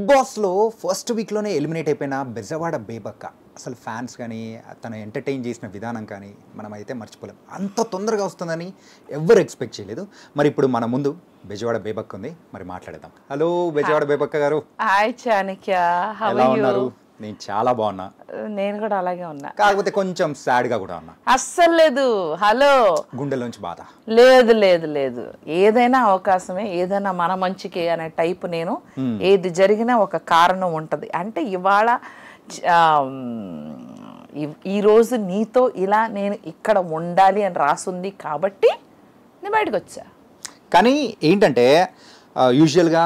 బాస్లో first వీక్లోనే eliminate అయిపోయిన బెజవాడ బేబక్క అసలు ఫ్యాన్స్ కానీ తను ఎంటర్టైన్ చేసిన విధానం కానీ మనమైతే మర్చిపోలేం. అంత తొందరగా వస్తుందని ఎవ్వరు ఎక్స్పెక్ట్ చేయలేదు. మరి ఇప్పుడు మన ముందు బెజవాడ బేబక్క ఉంది, మరి మాట్లాడదాం. హలో బెజవాడ బేబక్క గారు. హాయ్ చాణక్య, ఎలా ఉన్నారు? నేను చాలా బాగున్నా. నేను కూడా అలాగే ఉన్నా, కాకపోతే కొంచెం సాడ్ గా కూడా ఉన్నా. అస్సలు లేదు. హలో, గుండెలోంచి బాధ లేదు లేదు లేదు. ఏదైనా అవకాశమే, ఏదైనా మన మంచికి అనే టైప్ నేను. ఏది జరిగినా ఒక కారణం ఉంటది. అంటే ఇవాళ ఈరోజు నీతో ఇలా నేను ఇక్కడ ఉండాలి అని రాసుంది కాబట్టి నేను బయటకు వచ్చా. కానీ ఏంటంటే యూజువల్గా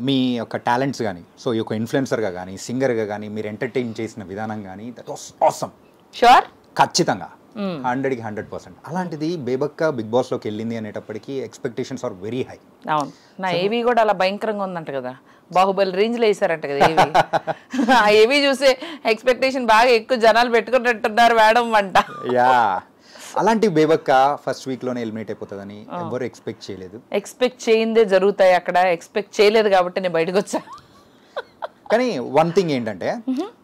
మీ యొక్క టాలెంట్స్ కానీ, సో ఈ యొక్క ఇన్ఫ్లుయెన్సర్గా కానీ, సింగర్గా కానీ మీరు ఎంటర్టైన్ చేసిన విధానం కానీ దట్ వాస్ ఆసమ్. షూర్, ఖచ్చితంగా 100కి 100%. అలాంటిది బేబక్క బిగ్ బాస్లోకి వెళ్ళింది అనేటప్పటికీ ఎక్స్పెక్టేషన్స్ ఆర్ వెరీ హై. అవును, నా ఏవి కూడా అలా భయంకరంగా ఉందంట కదా, బాహుబలి రేంజ్లో వేసారంట కదా ఏవి. ఆ ఏవి చూసే ఎక్స్పెక్టేషన్ బాగా ఎక్కువ జనాలు పెట్టుకున్నట్టున్నారు మేడం అంట. యా, అలాంటి బేబక్క ఫస్ట్ వీక్లోనే ఎలిమినేట్ అయిపోతుందని ఎవరు ఎక్స్పెక్ట్ చేయలేదు. ఎక్స్పెక్ట్ చేయిందే జరుగుతాయి అక్కడ. ఎక్స్పెక్ట్ చేయలేదు కాబట్టి నేను బయటకు వచ్చా. కానీ వన్ థింగ్ ఏంటంటే,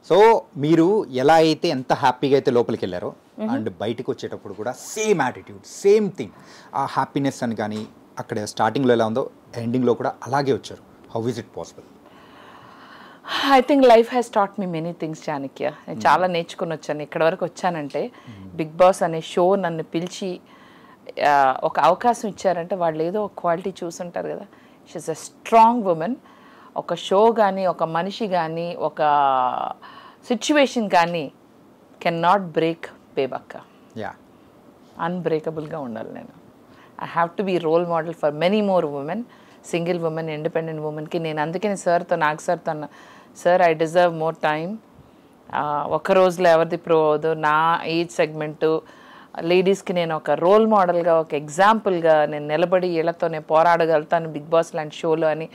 సో మీరు ఎలా అయితే ఎంత హ్యాపీగా అయితే లోపలికి వెళ్ళారో అండ్ బయటకు వచ్చేటప్పుడు కూడా సేమ్ యాటిట్యూడ్, సేమ్ థింగ్, ఆ హ్యాపీనెస్ అని కానీ అక్కడ స్టార్టింగ్లో ఎలా ఉందో ఎండింగ్లో కూడా అలాగే వచ్చారు. How is it possible? I think life has taught me many things Chanakya. నేను చాలా నేర్చుకుని వచ్చాను. ఇక్కడ వరకు వచ్చానంటే బిగ్ బాస్ అనే షో నన్ను పిలిచి ఒక అవకాశం ఇచ్చారంటే వాళ్ళు ఏదో ఒక క్వాలిటీ చూసుంటారు కదా. She is a strong woman. ఒక షో కానీ, ఒక మనిషి కానీ, ఒక సిచ్యువేషన్ కానీ కెన్ నాట్ బ్రేక్ బేబక్క. అన్బ్రేకబుల్గా ఉండాలి నేను. I have to be role model for many more women, single women, independent ఉమెన్కి. నేను అందుకని సార్తో, నాగ్ సార్తో అన్న, sir I deserve more time. ఒక్క రోజులో ఎవరిది ప్రో అవ్వదు. నా ఏజ్ సెగ్మెంటు లేడీస్కి నేను ఒక రోల్ మోడల్గా, ఒక ఎగ్జాంపుల్గా నేను నిలబడి వీళ్ళతో నేను పోరాడగలుగుతాను బిగ్ బాస్ లాంటి షోలో అని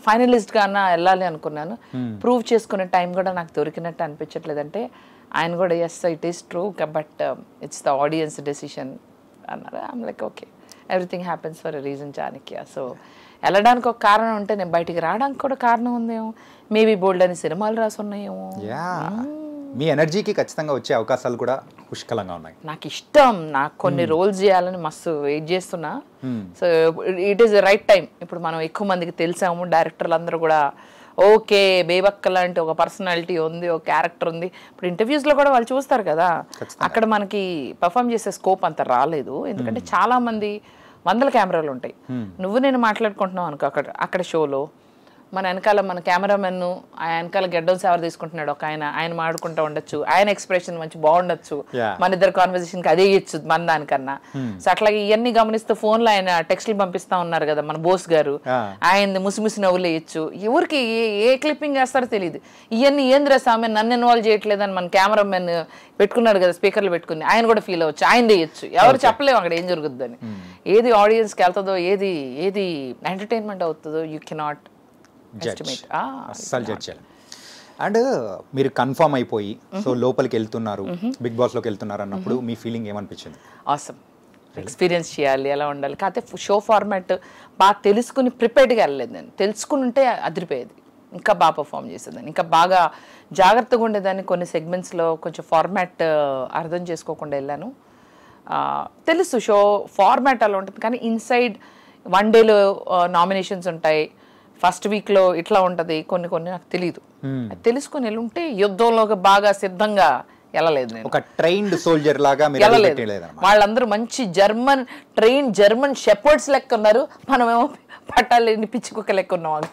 ఫైనలిస్ట్గా అన్నా వెళ్ళాలి అనుకున్నాను. ప్రూవ్ చేసుకునే టైం కూడా నాకు దొరికినట్టు అనిపించట్లేదంటే ఆయన కూడా yes it is true but it's the audience decision అన్నారు. I'm like okay, everything happens for a reason Chanakya. So వెళ్ళడానికి ఒక కారణం ఉంటే నేను బయటికి రావడానికి కూడా కారణం ఉందేమో. మేబీ బోల్డ్ అని సినిమాలు రాసి ఉన్నాయేమో. మీ ఎనర్జీకి ఖచ్చితంగా వచ్చే అవకాశాలు కూడా పుష్కలంగా ఉన్నాయి. నాకు ఇష్టం, నాకు కొన్ని రోల్స్ చేయాలని మస్తు వెయిట్ చేస్తున్నా. So it is the right time. ఇప్పుడు మనం ఎక్కువ మందికి తెలిసాము, డైరెక్టర్లు అందరూ కూడా ఓకే బేబక్క లాంటి ఒక పర్సనాలిటీ ఉంది, ఒక క్యారెక్టర్ ఉంది. ఇప్పుడు ఇంటర్వ్యూస్లో కూడా వాళ్ళు చూస్తారు కదా. అక్కడ మనకి పర్ఫామ్ చేసే స్కోప్ అంత రాలేదు, ఎందుకంటే చాలా మంది వందల కెమెరాలు ఉంటాయి. నువ్వు నేను మాట్లాడుకుంటున్నావు అనుకో అక్కడ షోలో, మన వెనకాల మన కెమెరామెన్ ఆ వెనకాల గెడ్డం సేవర్ తీసుకుంటున్నాడు ఒక ఆయన మాట్లాడుకుంటూ ఉండొచ్చు, ఆయన ఎక్స్ప్రెషన్ మంచి బాగుండొచ్చు, మన ఇద్దరు కాన్వర్సేషన్కి అదే ఇచ్చు మన దానికన్నా. సో అట్లాగే ఇవన్నీ గమనిస్తూ ఫోన్లో ఆయన టెక్స్ట్లు పంపిస్తా ఉన్నారు కదా మన బోస్ గారు, ఆయన ముసిముసి నవ్వులు వేయచ్చు. ఎవరికి ఏ క్లిప్పింగ్ వేస్తారో తెలియదు. ఇవన్నీ ఏంద్ర సామె నన్ను ఇన్వాల్వ్ చేయట్లేదని మన కెమెరామెన్ పెట్టుకున్నాడు కదా స్పీకర్లు పెట్టుకుని, ఆయన కూడా ఫీల్ అవ్వచ్చు, ఆయన వేయచ్చు. ఎవరు చెప్పలేము అక్కడ ఏం జరుగుద్దని. ఏది ఆడియన్స్కి వెళ్తుందో, ఏది ఎంటర్టైన్మెంట్ అవుతుందో యూ కెనాట్ అస్సలు జడ్జ్ చేయాలి. అండ్ మీరు కన్ఫర్మ్ అయిపోయి సో లోపలికి వెళ్తున్నారు, బిగ్ బాస్లోకి వెళ్తున్నారు అన్నప్పుడు మీ ఫీలింగ్ ఏమనిపించింది? ఆసమ్, ఎక్స్పీరియన్స్ చేయాలి, ఎలా ఉండాలి. కాకపోతే షో ఫార్మాట్ బాగా తెలుసుకుని ప్రిపేర్డ్గా వెళ్ళలేదు. నేను తెలుసుకుని ఉంటే అదిరిపోయేది, ఇంకా బాగా పర్ఫామ్ చేసేదాన్ని, ఇంకా బాగా జాగ్రత్తగా ఉండేదాన్ని. కొన్ని సెగ్మెంట్స్లో కొంచెం ఫార్మాట్ అర్థం చేసుకోకుండా వెళ్ళాను. తెలుసు షో ఫార్మాట్ అలా ఉంటుంది, కానీ ఇన్సైడ్ వన్ డేలో నామినేషన్స్ ఉంటాయి, ఫస్ట్ వీక్లో ఇట్లా ఉంటుంది, కొన్ని నాకు తెలియదు. తెలుసుకుని వెళ్ళుంటే యుద్ధంలోకి బాగా సిద్ధంగా వెళ్ళలేదు. నేను ఒక ట్రైన్డ్ సోల్జర్ లాగా వెళ్ళలేదు. వాళ్ళందరూ మంచి జర్మన్ షెపర్డ్స్ లెక్క ఉన్నారు, మనమేమో పట్టాలేని పిచ్చి కుక్క లెక్క ఉన్నాం.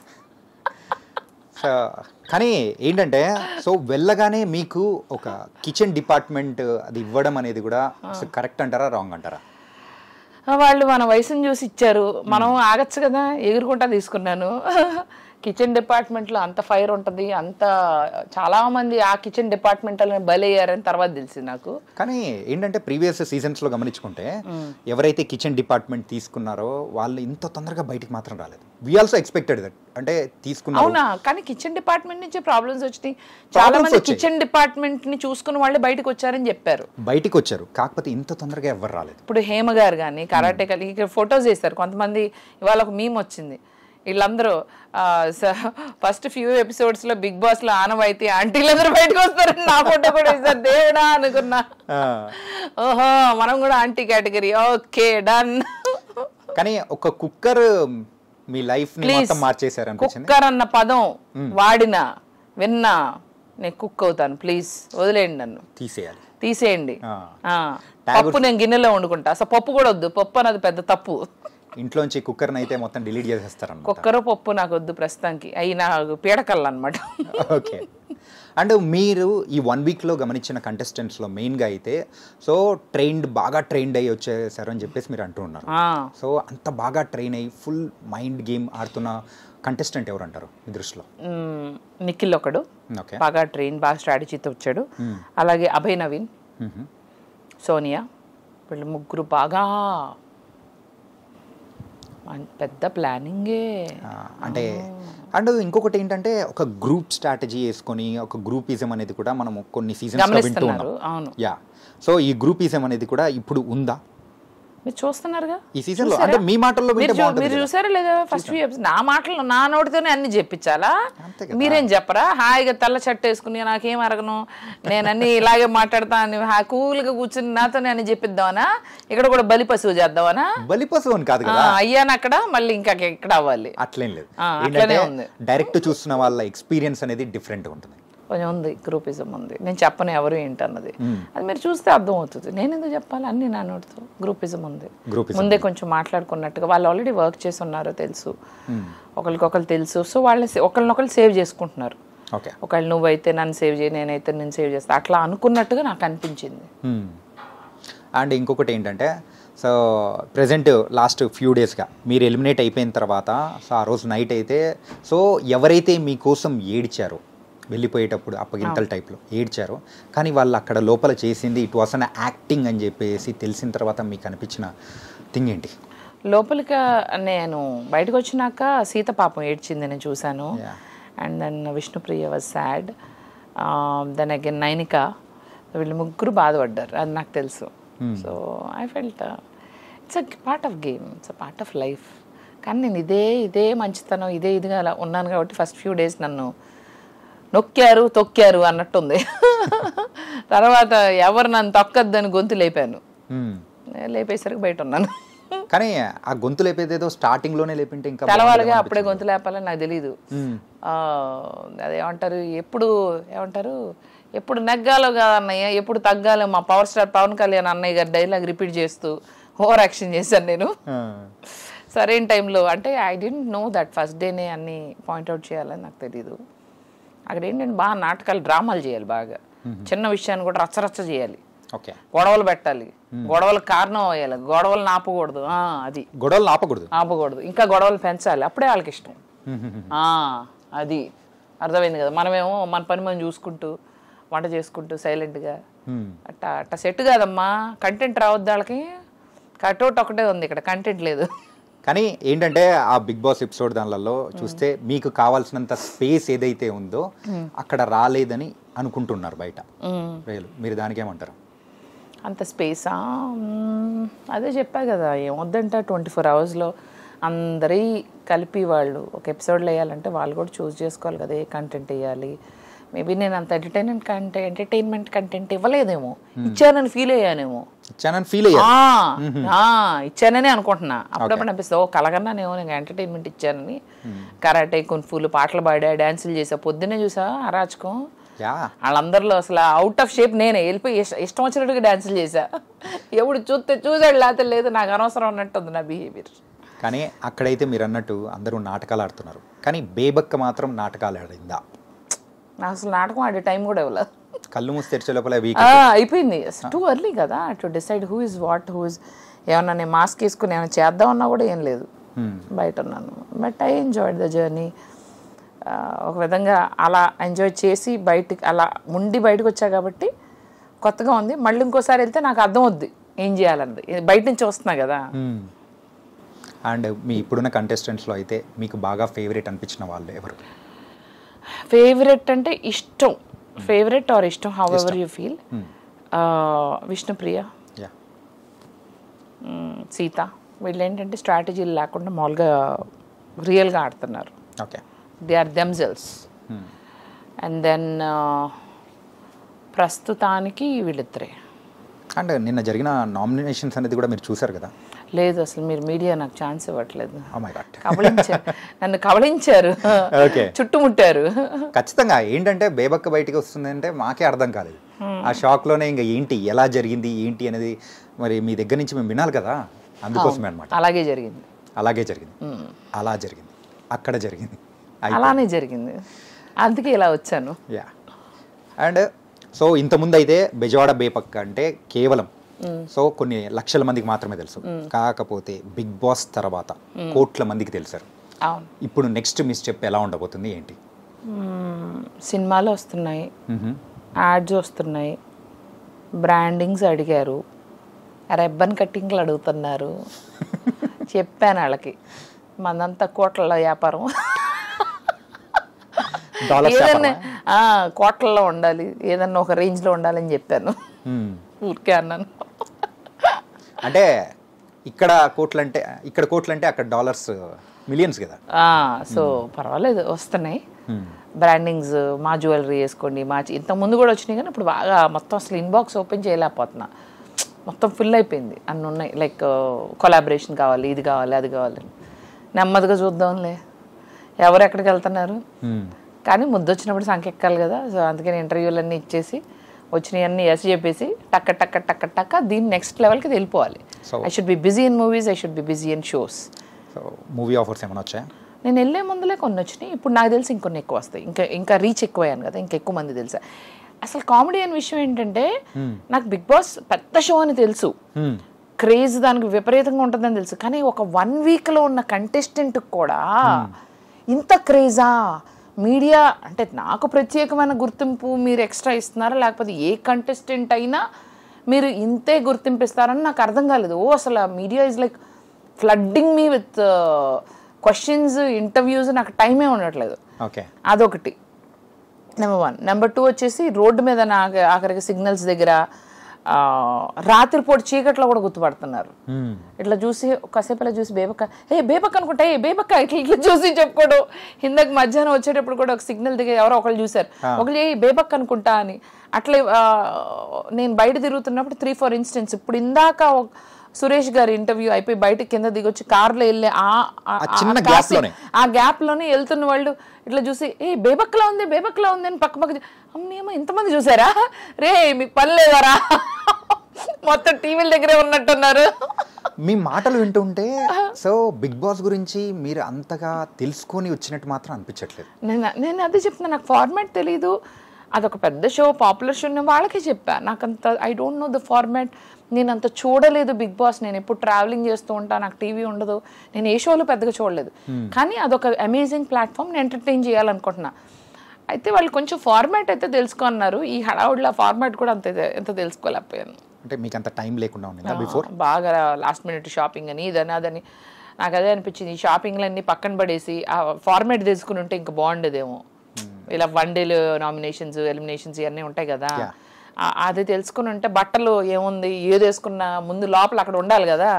కానీ ఏంటంటే సో వెళ్ళగానే మీకు ఒక కిచెన్ డిపార్ట్మెంట్ అది ఇవ్వడం అనేది కూడా కరెక్ట్ అంటారా, రాంగ్ అంటారా? వాళ్ళు మన వయసును చూసి ఇచ్చారు, మనం ఆగచ్చు కదా, ఎగురుకుంటా తీసుకున్నాను. కిచెన్ డిపార్ట్మెంట్లో అంత ఫైర్ ఉంటుంది, అంత చాలా మంది ఆ కిచెన్ డిపార్ట్మెంట్లో బలయ్యారని తర్వాత తెలిసింది నాకు. కానీ ఏంటంటే ప్రీవియస్ సీజన్స్లో గమనించుకుంటే ఎవరైతే కిచెన్ డిపార్ట్మెంట్ తీసుకున్నారో వాళ్ళు ఇంత తొందరగా బయటికి మాత్రం రాలేదు. వి ఆల్సో ఎక్స్పెక్టెడ్ దట్, అంటే తీసుకున్నారు. అవునా, కానీ కిచెన్ డిపార్ట్మెంట్ నుంచి ప్రాబ్లమ్స్ వచ్చినాయి. చాలా మంది కిచెన్ డిపార్ట్మెంట్ ని చూసుకుని వాళ్ళే బయటకు వచ్చారని చెప్పారు. బయటకు వచ్చారు, కాకపోతే ఇంత తొందరగా ఎవరు రాలేదు. ఇప్పుడు హేమ గారు కానీ కరాటే ఇక్కడ ఫొటోస్ వేస్తారు కొంతమంది. ఇవాళ ఒక మీమ్ వచ్చింది, వీళ్ళందరూ ఫస్ట్ ఫ్యూ ఎపిసోడ్స్ లో బిగ్ బాస్ లో ఆనవాయితీ ఆంటీలందరూ బయటకు వస్తారని నా ఫోటో కూడా ఇస్తారు. దేవుడా అనుకున్నా, ఓహో మనం కూడా ఆంటీ కేటగిరీ, ఓకే డన్. కానీ ఒక కుక్కర్ మీ లైఫ్ ని మొత్తం మార్చేశారు అనిపించింది. కుక్కర్ అన్న పదం వాడినా విన్నా నేను కుక్ అవుతాను. ప్లీజ్ వదిలేయండి, నన్ను తీసేయండి. పప్పు నేను గిన్నెలో వండుకుంటా, అసలు పప్పు కూడా వద్దు. పప్పు అన్నది పెద్ద తప్పు. ఇంట్లోంచి కుక్కర్ని అయితే మొత్తం డిలీట్ చేసేస్తారు. కుక్కర్ పప్పు నాకు వద్దు ప్రస్తుతానికి, అవి నాకు పీడకల్లు అనమాట. ఓకే. అండ్ మీరు ఈ 1 వీక్లో గమనించిన కంటెస్టెంట్స్లో మెయిన్గా అయితే సో బాగా ట్రైన్డ్ అయ్యి వచ్చేసారు అని చెప్పేసి మీరు అంటూ ఉన్నారు. సో అంత బాగా ట్రైన్ అయ్యి ఫుల్ మైండ్ గేమ్ ఆడుతున్న కంటెస్టెంట్ ఎవరు అంటారు మీ దృష్టిలో? నిఖిల్ ఒకడు బాగా ట్రైన్, బాగా స్ట్రాటజీతో వచ్చాడు. అలాగే అభయ్ నవీన్, సోనియా, వీళ్ళు ముగ్గురు బాగా పెద్ద ప్లానింగే. అంటే అండ్ ఇంకొకటి ఏంటంటే ఒక గ్రూప్ స్ట్రాటజీ వేసుకొని ఒక గ్రూపిజం అనేది కూడా మనం కొన్ని సీజన్స్ అవును. యా, సో ఈ గ్రూపిజం అనేది కూడా ఇప్పుడు ఉందా? మీరు చూస్తున్నారుగా ఈ సీజన్ లో. అంటే మీ మాటల్లో మీరు చూసారా లేదా? ఫస్ట్ నా మాటలు నా నోటితోనే అన్ని చెప్పించాలా? మీరేం చెప్పరా? హాయిగా తెల్ల షర్ట్ వేసుకుని నాకేం అరగను, నేను అన్ని ఇలాగే మాట్లాడతా అని కూల్గా కూర్చుని నాతోనే అన్ని చెప్పిద్దామనా? ఇక్కడ కూడా బలి పశువు చేద్దామనా? బలి పశువు అని కాదు కదా, అయ్యాను అక్కడ మళ్ళీ ఇంకా ఎక్కడ అవ్వాలి. అట్లేం లేదు, అట్లనే ఉంది. డైరెక్ట్ చూస్తున్న వాళ్ళ ఎక్స్పీరియన్స్ అనేది డిఫరెంట్ ఉంటుంది. కొంచెం ఉంది, గ్రూపిజం ఉంది. నేను చెప్పను ఎవరు ఏంటన్నది, అది మీరు చూస్తే అర్థం అవుతుంది. నేను ఎందుకు చెప్పాలి? అన్ని నా నోటితో గ్రూపిజం ఉంది. ముందే కొంచెం మాట్లాడుకున్నట్టుగా వాళ్ళు ఆల్రెడీ వర్క్ చేసి ఉన్నారో తెలుసు, ఒకరికొకరు తెలుసు. సో వాళ్ళు ఒకరినొకరు సేవ్ చేసుకుంటున్నారు. ఒకవేళ నువ్వైతే నన్ను సేవ్ చేయి, నేనైతే నేను సేవ్ చేస్తా, అట్లా అనుకున్నట్టుగా నాకు అనిపించింది. అండ్ ఇంకొకటి ఏంటంటే సో ప్రజెంట్ లాస్ట్ ఫ్యూ డేస్గా మీరు ఎలిమినేట్ అయిపోయిన తర్వాత సో ఆ రోజు నైట్ అయితే సో ఎవరైతే మీకోసం ఏడ్చారో వెళ్ళిపోయేటప్పుడు అప్పగింతల టైప్లో ఏడ్చారు, కానీ వాళ్ళు అక్కడ లోపల చేసింది ఇట్ వాస్ అన్ యాక్టింగ్ అని చెప్పేసి తెలిసిన తర్వాత మీకు అనిపించిన థింగ్ ఏంటి? లోపలికి నేను బయటకు వచ్చినాక సీత పాపం ఏడ్చింది నేను చూశాను. And then Vishnupriya was sad, then again Nainika, వీళ్ళు ముగ్గురు బాధపడ్డారు, అది నాకు తెలుసు. So I felt it's a part of game, it's a part of life. కానీ నేను ఇదే మంచితనం ఇదిగా అలా ఉన్నాను కాబట్టి ఫస్ట్ ఫ్యూ డేస్ నన్ను నొక్కారు తొక్కారు అన్నట్టుంది. తర్వాత ఎవరు నన్ను తొక్కద్దని గొంతు లేపాను, లేపేసరికి బయట ఉన్నాను. కానీ ఆ గొంతు లేపేదేదో స్టార్టింగ్ లోనే లేపింటే ఇంకా తెలవాలిగా, అప్పుడే గొంతు లేపాలని నాకు తెలీదు. అదేమంటారు, ఎప్పుడు నెగ్గాలో కాదు అన్నయ్య, ఎప్పుడు తగ్గాలో. మా పవర్ స్టార్ పవన్ కళ్యాణ్ అన్నయ్య గారు డైలాగ్ రిపీట్ చేస్తూ ఓవర్ యాక్షన్ చేశాను నేను సరైన టైంలో. అంటే I don't know that first డేనే అన్ని పాయింట్అవుట్ చేయాలని నాకు తెలీదు. అక్కడ ఏంటంటే బాగా నాటకాలు, డ్రామాలు చేయాలి, బాగా చిన్న విషయాన్ని కూడా రచ్చరచ్చ చేయాలి, గొడవలు పెట్టాలి, గొడవలకు కారణం అయ్యాలి, గొడవలు ఆపకూడదు. అది గొడవలు ఆపకూడదు, ఇంకా గొడవలు పెంచాలి, అప్పుడే వాళ్ళకి ఇష్టం. అది అర్థమైంది కదా. మనమేమో మన పని మనం చూసుకుంటూ వంట చేసుకుంటూ సైలెంట్గా అట్ట సెట్ కాదమ్మా. కంటెంట్ రావద్దు వాళ్ళకి, కట్అవుట్ ఒకటే ఉంది, ఇక్కడ కంటెంట్ లేదు. కానీ ఏంటంటే ఆ బిగ్ బాస్ ఎపిసోడ్ దానిలో చూస్తే మీకు కావాల్సినంత స్పేస్ ఏదైతే ఉందో అక్కడ రాలేదని అనుకుంటున్నారు బయట మీరు, దానికి ఏమంటారు? అంత స్పేసా? అదే చెప్పా కదా, ఏమొద్దంట 24 అవర్స్లో అందరి కలిపి వాళ్ళు ఒక ఎపిసోడ్లో వేయాలంటే వాళ్ళు కూడా చూస్ చేసుకోవాలి కదా, ఏ కంటెంట్ వేయాలి. మేబీ నేను అంత ఎంటర్టైన్మెంట్ కంటెంట్ ఇవ్వలేదేమో, ఇచ్చానని ఫీల్ అయ్యానేమో, ఇచ్చానని అనుకుంటున్నా. అప్పుడప్పుడు అనిపిస్తుంది కలగన్నానేమో నేను ఎంటర్టైన్మెంట్ ఇచ్చానని. కరాటే, కున్ఫూలు, పాటలు పాడా, డాన్సులు చేసా, పొద్దున్నే చూసా అరాచకం. వాళ్ళందరిలో అసలు అవుట్ ఆఫ్ షేప్ నేనే వెళ్ళిపోయి ఇష్టం వచ్చినట్టుగా డాన్సులు చేసా. ఎప్పుడు చూసాడు, లేకపోతే లేదు, నాకు అనవసరం అన్నట్టుంది నా బిహేవియర్. కానీ అక్కడైతే మీరు అన్నట్టు అందరూ నాటకాలు ఆడుతున్నారు, కానీ బేబక్క మాత్రం నాటకాలు ఆడిందా? నాకు అసలు నాటకం ఆడే టైం కూడా ఇవ్వలేదు. కళ్ళు మూసి తెరిచే లోపల అయిపోయింది. టూ ఎర్లీ కదా to decide who is what, who is. ఏమన్నా నేను మాస్క్ వేసుకుని ఏమైనా చేద్దామన్నా కూడా ఏం లేదు, బయట ఉన్నాను. But I enjoyed the journey. ఒక విధంగా అలా ఎంజాయ్ చేసి బయటికి అలా ఉండి బయటకు వచ్చా కాబట్టి కొత్తగా ఉంది. మళ్ళీ ఇంకోసారి వెళ్తే నాకు అర్థం అవుద్ది ఏం చేయాలన్నది, బయట నుంచి వస్తున్నా కదా. అండ్ మీ ఇప్పుడున్న కంటెస్టెంట్స్లో అయితే మీకు బాగా ఫేవరెట్ అనిపించిన వాళ్ళు ఎవరు? ఫేవరెట్ అంటే ఇష్టం, ఫేవరెట్ ఆర్ ఇష్టం, however you feel. Vishnupriya, Seetha, వీళ్ళు ఏంటంటే స్ట్రాటజీలు లేకుండా మామూలుగా రియల్గా ఆడుతున్నారు. Okay. They are themselves. And then ప్రస్తుతానికి వీళ్ళిద్దరే. అండ్ నిన్న జరిగిన నామినేషన్స్ అనేది కూడా మీరు చూసారు కదా? లేదు, అసలు మీరు మీడియా నాకు ఛాన్స్ ఇవ్వట్లేదు. Oh my God. నన్ను కబళించారు, చుట్టుముట్టారు. ఖచ్చితంగా ఏంటంటే బేబక్క బయటికి వస్తుంది అంటే మాకే అర్థం కాలేదు. ఆ షాక్లోనే ఇంకా ఏంటి ఎలా జరిగింది ఏంటి అనేది మరి మీ దగ్గర నుంచి మేము వినాలి కదా, అందుకోసమే అనమాట. అలాగే జరిగింది, అలాగే జరిగింది, అలా జరిగింది, అక్కడ జరిగింది, అలానే జరిగింది, అందుకే ఇలా వచ్చాను. యా. అండ్ సో ఇంతకుముందు అయితే బెజవాడ బేబక్క అంటే కేవలం సో కొన్ని లక్షల మందికి మాత్రమే తెలుసు. కాకపోతే బిగ్ బాస్ తర్వాత కోట్ల మందికి తెలుసారు. ఇప్పుడు నెక్స్ట్ మీ స్టెప్ ఎలా ఉండబోతుంది ఏంటి? సినిమాలు వస్తున్నాయి, యాడ్స్ వస్తున్నాయి, బ్రాండింగ్స్ అడిగారు, రెబ్బన్ కట్టింగ్లు అడుగుతున్నారు. చెప్పాను వాళ్ళకి మనంతా కోట్ల వ్యాపారం, ఏదన్నా కోట్లలో ఉండాలి, ఏదన్నా ఒక రేంజ్లో ఉండాలని చెప్పాను. ఊరికే అన్నాను. అంటే ఇక్కడ కోట్లు అంటే అక్కడ డాలర్స్ మిలియన్స్ కదా. సో పర్వాలేదు, వస్తున్నాయి బ్రాండింగ్స్. మా జ్యువెలరీ వేసుకోండి, మా ఇంతకుముందు కూడా వచ్చినాయి కానీ ఇప్పుడు బాగా మొత్తం అసలు ఇన్బాక్స్ ఓపెన్ చేయలేకపోతున్నా, మొత్తం ఫుల్ అయిపోయింది. అన్నీ ఉన్నాయి, లైక్ కొలాబరేషన్ కావాలి, ఇది కావాలి, అది కావాలి. నెమ్మదిగా చూద్దాంలే ఎవరు ఎక్కడికి వెళ్తున్నారు, కానీ ముద్దు వచ్చినప్పుడు సంకెక్కాలి కదా. సో అందుకని ఇంటర్వ్యూలన్నీ ఇచ్చేసి వచ్చినవన్నీ ఎస్ చెప్పేసి టక్క టక్క టక్క టక్క దీన్ని నెక్స్ట్ లెవెల్కి వెళ్ళిపోవాలి. I should be busy in movies, I should be busy in shows. So movie offers ఏమైనా వచ్చాయా? నేను వెళ్ళే ముందులే కొన్ని వచ్చినాయి, ఇప్పుడు నాకు తెలిసి ఇంకొన్ని ఎక్కువ వస్తాయి. ఇంకా రీచ్ ఎక్కువయ్యాను కదా, ఇంకెక్కువ మంది తెలుసా. అసలు కామెడీ అనే విషయం ఏంటంటే నాకు బిగ్ బాస్ పెద్ద షో అని తెలుసు, క్రేజ్ దానికి విపరీతంగా ఉంటుందని తెలుసు, కానీ ఒక 1 వీక్లో ఉన్న కంటెస్టెంట్ కూడా ఇంత క్రేజా? మీడియా అంటే నాకు ప్రత్యేకమైన గుర్తింపు మీరు ఎక్స్ట్రా ఇస్తున్నారా, లేకపోతే ఏ కంటెస్టెంట్ అయినా మీరు ఇంతే గుర్తింపు ఇస్తారని నాకు అర్థం కాలేదు. అసలు media is like flooding me with questions, interviews, నాకు టైమే ఉండట్లేదు. అదొకటి నెంబర్ 1. నెంబర్ 2 వచ్చేసి రోడ్డు మీద నాకు ఆఖరికి సిగ్నల్స్ దగ్గర రాత్రిపూట చీకట్లో కూడా గుర్తుపడుతున్నారు. ఇట్లా చూసి కాసేపు ఇలా చూసి బేబక్క, బేబక్క అనుకుంటా, బేబక్క ఇట్లా చూసి చెప్పుకోవడం. ఇందాక మధ్యాహ్నం వచ్చేటప్పుడు కూడా ఒక సిగ్నల్ దగ్గర ఎవరో ఒకళ్ళు చూశారు, ఒకళ్ళు బేబక్క అనుకుంటా అని. అట్లా నేను బయట తిరుగుతున్నప్పుడు 3-4 ఇన్సిడెంట్స్. ఇప్పుడు ఇందాక సురేష్ గారి ఇంటర్వ్యూ అయిపోయి బయటకి కింద దిగొచ్చి కార్లో వెళ్ళే ఆ గ్యాప్ లోనే వెళ్తున్న వాళ్ళు ఇట్లా చూసి బేబక్లా ఉంది, బేబక్లా ఉంది అని పక్క అమ్మేమో ఇంతమంది చూసారా, రే మీకు పని లేదారా, మొత్తం టీవీల దగ్గరే ఉన్నట్టున్నారు. మీ మాటలు వింటుంటే సో బిగ్ బాస్ గురించి మీరు అంతగా తెలుసుకొని వచ్చినట్టు మాత్రం అనిపించట్లేదు. నేను అదే చెప్తున్నా, నాకు ఫార్మాట్ తెలీదు. అదొక పెద్ద షో, పాపులర్ షో, నేను వాళ్ళకే చెప్పా. నాకంత I don't know the format, నేను అంత చూడలేదు బిగ్ బాస్. నేను ఎప్పుడు ట్రావెలింగ్ చేస్తూ ఉంటా, నాకు టీవీ ఉండదు, నేను ఏ షోలు పెద్దగా చూడలేదు. కానీ అదొక అమేజింగ్ ప్లాట్ఫామ్, నేను ఎంటర్టైన్ చేయాలనుకుంటున్నా. అయితే వాళ్ళు కొంచెం ఫార్మాట్ అయితే తెలుసుకున్నారు, ఈ హడావుడిలో ఫార్మాట్ కూడా ఎంత తెలుసుకోలేకపోయాను. అంటే మీకు అంత టైం లేకుండా ఉండిందా బిఫోర్? బాగా లాస్ట్ మినిట్ షాపింగ్ అని ఇదని అదని నాకు అదే అనిపించింది. ఈ షాపింగ్లన్నీ పక్కన పడేసి ఆ ఫార్మాట్ తెలుసుకుని ఉంటే ఇంకా బాగుండేదేమో. ఇలా 1 డే నామినేషన్స్, ఎలిమినేషన్స్ ఇవన్నీ ఉంటాయి కదా, అది తెలుసుకుని ఉంటే బట్టలు ఏముంది ఏది వేసుకున్నా ముందు లోపల అక్కడ ఉండాలి కదా.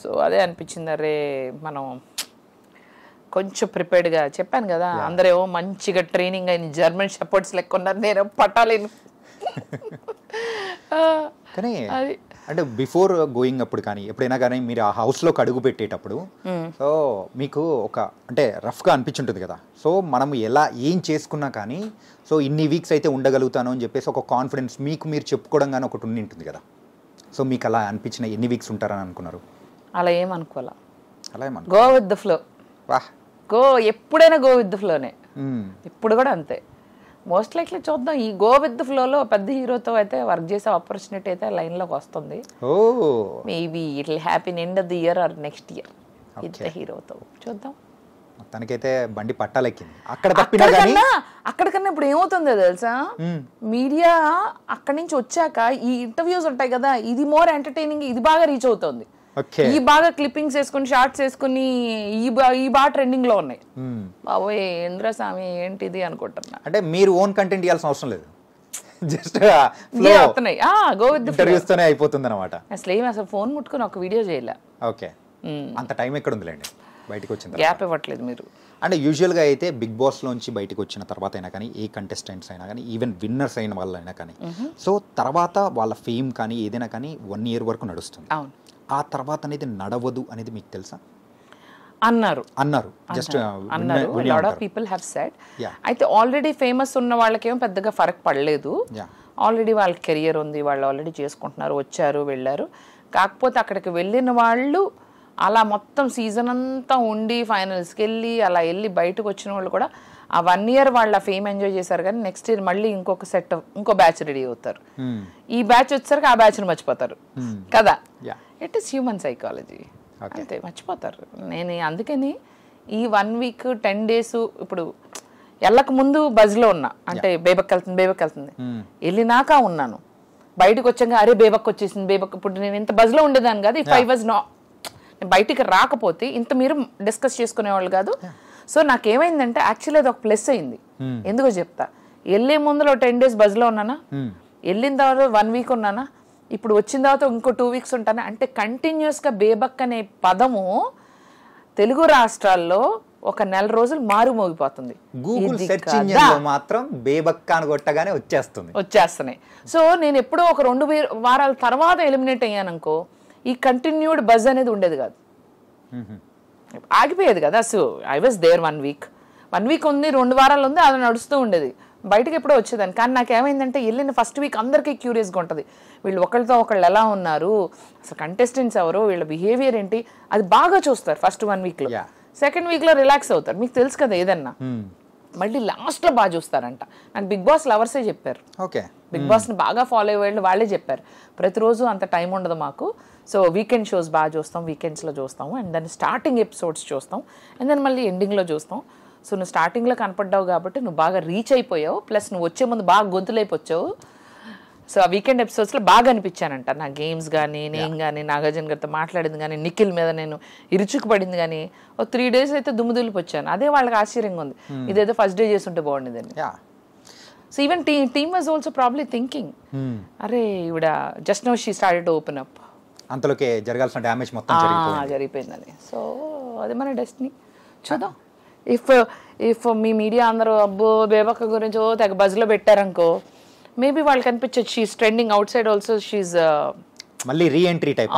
సో అదే అనిపించింది, అరే మనం కొంచెం ప్రిపేర్డ్గా చెప్పాను కదా. అందరేమో మంచిగా ట్రైనింగ్ అయిన జర్మన్ షెపర్డ్స్ లెక్క ఉన్నారు, నేను పట్టాలేను. కానీ అంటే బిఫోర్ గోయింగ్ అప్పుడు కానీ ఎప్పుడైనా కానీ మీరు ఆ హౌస్లోకి అడుగు పెట్టేటప్పుడు సో మీకు ఒక అంటే రఫ్గా అనిపించుంటుంది కదా. సో మనం ఏం చేసుకున్నా కానీ సో ఇన్ని వీక్స్ అయితే ఉండగలుగుతాను అని చెప్పేసి ఒక కాన్ఫిడెన్స్ మీకు మీరు చెప్పుకోవడం కానీ ఒకటి ఉండి ఉంటుంది కదా. సో మీకు అలా అనిపించిన ఎన్ని వీక్స్ ఉంటారని అనుకున్నారు? అలా ఏమనుకోవాలా, అలా ఏమను, గో విత్ ద ఫ్లో. ఎప్పుడైనా గో విత్ ద ఫ్లోనే, ఇప్పుడు కూడా అంతే. మోస్ట్ లైక్లీ చూద్దాం, ఈ గో విత్ ద ఫ్లోలో పెద్ద హీరోతో అయితే వర్క్ చేసే ఆపర్చునిటీ అయితే లైన్లోకి వస్తుంది. Maybe it will happen end of the year are next year ఇద్దరు హీరోతో చూద్దాం. మొత్తానికైతే బండి పట్టాలెక్కింది. అక్కడికన్నా ఇప్పుడు ఏమవుతుందో తెలుసా, మీడియా అక్కడి నుంచి వచ్చాక ఈ ఇంటర్వ్యూస్ ఉంటాయి కదా, ఇది మోర్ ఎంటర్టైనింగ్, ఇది బాగా రీచ్ అవుతుంది. ఈ బాగా క్లిప్పింగ్స్ వేసుకుని షార్ట్స్ వేసుకుని ఈ బాగా ట్రెండింగ్ లో ఉన్నాయి. బాబోయ్ ఇంద్రస్వామి ఏంటిది అనుకుంటున్నా. అంటే మీరు ఓన్ కంటెంట్ ఇవ్వాల్సిన అవసరం లేదు, జస్ట్ అయిపోతుంది అనమాట. అసలు ఫోన్ ముట్టుకుని ఒక వీడియో చేయలే. ఓకే, అంత టైం ఎక్కడ ఉందిలేండి. బయటకు వచ్చిన గ్యాప్ ఇవ్వట్లేదు మీరు. అంటే యూజువల్గా అయితే బిగ్ బాస్లోంచి బయటకు వచ్చిన తర్వాత అయినా కానీ ఏ కంటెస్టెంట్స్ అయినా కానీ ఈవెన్ విన్నర్స్ అయిన వాళ్ళైనా కానీ సో తర్వాత వాళ్ళ ఫేమ్ కానీ ఏదైనా కానీ 1 year వరకు నడుస్తుంది. అవును. ఆ తర్వాత అనేది నడవదు అనేది మీకు తెలుసా? అన్నారు just lot of people have said. అయితే ఆల్రెడీ ఫేమస్ ఉన్న వాళ్ళకేమో పెద్దగా ఫరక్ పడలేదు. ఆల్రెడీ వాళ్ళ కెరియర్ ఉంది, వాళ్ళు ఆల్రెడీ చేసుకుంటున్నారు, వచ్చారు వెళ్ళారు. కాకపోతే అక్కడికి వెళ్ళిన వాళ్ళు అలా మొత్తం సీజన్ అంతా ఉండి ఫైనల్స్కి వెళ్ళి అలా వెళ్ళి బయటకు వచ్చిన వాళ్ళు కూడా ఆ 1 year వాళ్ళ ఫేమ్ ఎంజాయ్ చేశారు. కానీ నెక్స్ట్ ఇయర్ మళ్ళీ ఇంకో బ్యాచ్ రెడీ అవుతారు. ఈ బ్యాచ్ వచ్చేసరికి ఆ బ్యాచ్ని మర్చిపోతారు కదా. ఇట్ ఈస్ హ్యూమన్ సైకాలజీ, అంతే, మర్చిపోతారు. నేను అందుకని ఈ 1 week 10 days ఇప్పుడు వెళ్ళక ముందు బజ్లో ఉన్నా, అంటే బేబక్ వెళ్తుంది వెళ్ళినాక ఉన్నాను. బయటకు వచ్చాక అరే బేబక్ వచ్చేసింది బేబక్. ఇప్పుడు నేను ఇంత బజ్లో ఉండేదాన్ని కాదు. ఇఫ్ ఐ వాజ్ నేను బయటికి రాకపోతే ఇంత మీరు డిస్కస్ చేసుకునేవాళ్ళు కాదు. సో నాకేమైందంటే యాక్చువల్లీ అది ఒక ప్లస్ అయింది. ఎందుకో చెప్తా. వెళ్ళే ముందులో 10 days బజ్లో ఉన్నానా, వెళ్ళిన తర్వాత 1 week ఉన్నానా, ఇప్పుడు వచ్చిన తర్వాత ఇంకో 2 weeks ఉంటానా. అంటే కంటిన్యూస్గా బేబక్ అనే పదము తెలుగు రాష్ట్రాల్లో ఒక 4 రోజులు మారుమోగిపోతుంది. గూగుల్ సెర్చ్ ఇంజిన్లో మాత్రం బేబక్క అని కొట్టగానే వచ్చేస్తున్నాయి. సో నేను ఎప్పుడో ఒక 2 వారాల తర్వాత ఎలిమినేట్ అయ్యాననుకో ఈ కంటిన్యూడ్ బజ్ అనేది ఉండేది కాదు, ఆగిపోయేది కదా. So I was there 1 week ఉంది, 2 వారాలు ఉంది, అది నడుస్తూ ఉండేది. బయటకు ఎప్పుడో వచ్చేదాన్ని. కానీ నాకేమైందంటే వెళ్ళిన ఫస్ట్ వీక్ అందరికీ క్యూరియస్గా ఉంటుంది, వీళ్ళు ఒకళ్ళతో ఒకళ్ళు ఎలా ఉన్నారు, అసలు కంటెస్టెంట్స్ ఎవరు, వీళ్ళ బిహేవియర్ ఏంటి, అది బాగా చూస్తారు ఫస్ట్ 1 weekలో. సెకండ్ వీక్లో రిలాక్స్ అవుతారు. మీకు తెలుసు కదా ఏదన్నా. మళ్ళీ లాస్ట్లో బాగా చూస్తారంట. నాకు బిగ్ బాస్ లవర్సే చెప్పారు. బిగ్ బాస్ని బాగా ఫాలో అయ్యే వాళ్ళే చెప్పారు, ప్రతిరోజు అంత టైం ఉండదు మాకు, సో వీకెండ్ షోస్ బాగా చూస్తాం, వీకెండ్స్లో చూస్తాము, అండ్ దాన్ని స్టార్టింగ్ ఎపిసోడ్స్ చూస్తాం, అండ్ దాన్ని మళ్ళీ ఎండింగ్లో చూస్తాం. సో నువ్వు స్టార్టింగ్లో కనపడ్డావు కాబట్టి నువ్వు బాగా రీచ్ అయిపోయావు, ప్లస్ నువ్వు వచ్చే ముందు బాగా గొంతులైపోచ్చావు. సో ఆ వీకెండ్ ఎపిసోడ్స్లో బాగా అనిపించానంట. నా గేమ్స్ కానీ, నేను కానీ, నాగార్జున గారితో మాట్లాడింది కానీ, నిఖిల్ మీద నేను ఇరుచుకుపడింది కానీ, ఒక 3 days అయితే దుమ్ముదులిపి వచ్చాను. అదే వాళ్ళకి ఆశ్చర్యంగా ఉంది, ఇదేదో ఫస్ట్ డే చేస్తుంటే బాగుండేదని. So even team was also probably thinking, అరే ఇవిడ just now she started to open up, అంతలోకే జరగాల్సిన డ్యామేజ్ మొత్తం జరిగిపోయిందని. సో అది మన డెస్టినీ. చూద్దాం. ఇఫ్ మీ మీడియా అందరూ అబ్బో బేబక్క గురించి తెగ బజ్లో పెట్టారనుకో, మేబీ వాళ్ళకి అనిపించచ్చు she's trending outside also, she's మళ్ళీ రీఎంట్రీ టైప్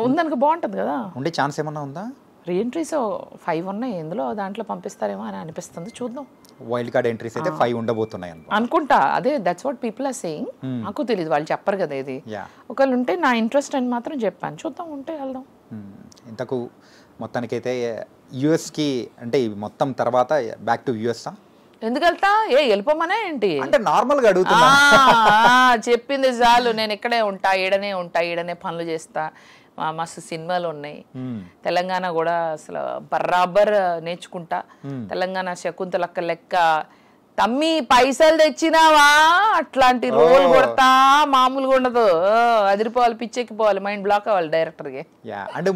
ఉందనుకో బాగుంటుంది కదా. ఉండే ఛాన్స్ ఏమన్నా ఉందా? రీఎంట్రీస్ 5 ఉన్నాయి, ఎందులో దాంట్లో పంపిస్తారేమో అని అనిపిస్తుంది. చూద్దాం. వైల్డ్ కార్డ్ ఎంట్రీస్ అయితే 5 ఉండబోతున్నాయి అనుకుంటా. అదే that's what people are saying. నాకు తెలియదు, వాళ్ళు చెప్పరు కదా ఇది. ఒకవేళ ఉంటే నా ఇంట్రెస్ట్ అని మాత్రం చెప్పాను, చూద్దాం, ఉంటే వెళ్దాం. ఇంతకు మొత్తానికైతే యుఎస్కి అంటే మొత్తం తర్వాత బ్యాక్ టు యుఎస్ ఎందుకు వెళ్తా? వెళ్ళిపోమనే ఏంటి అంటే నార్మల్గా అడుగుతున్నా. చెప్పింది చాలు, నేను ఇక్కడే ఉంటా, ఈడనే పనులు చేస్తా, మస్తు సినిమాలు ఉన్నాయి. తెలంగాణ కూడా అసలు బరాబర్ నేర్చుకుంటా. తెలంగాణ శకుంతలక్క లెక్క తమ్మి పైసలు తెచ్చినావా అట్లాంటి రోల్ కొడతా, మామూలుగా ఉండదు, అదిరిపోవాలి, పిచ్చెక్కిపోవాలి, మైండ్ బ్లాక్ అవ్వాలి డైరెక్టర్కి. అంటే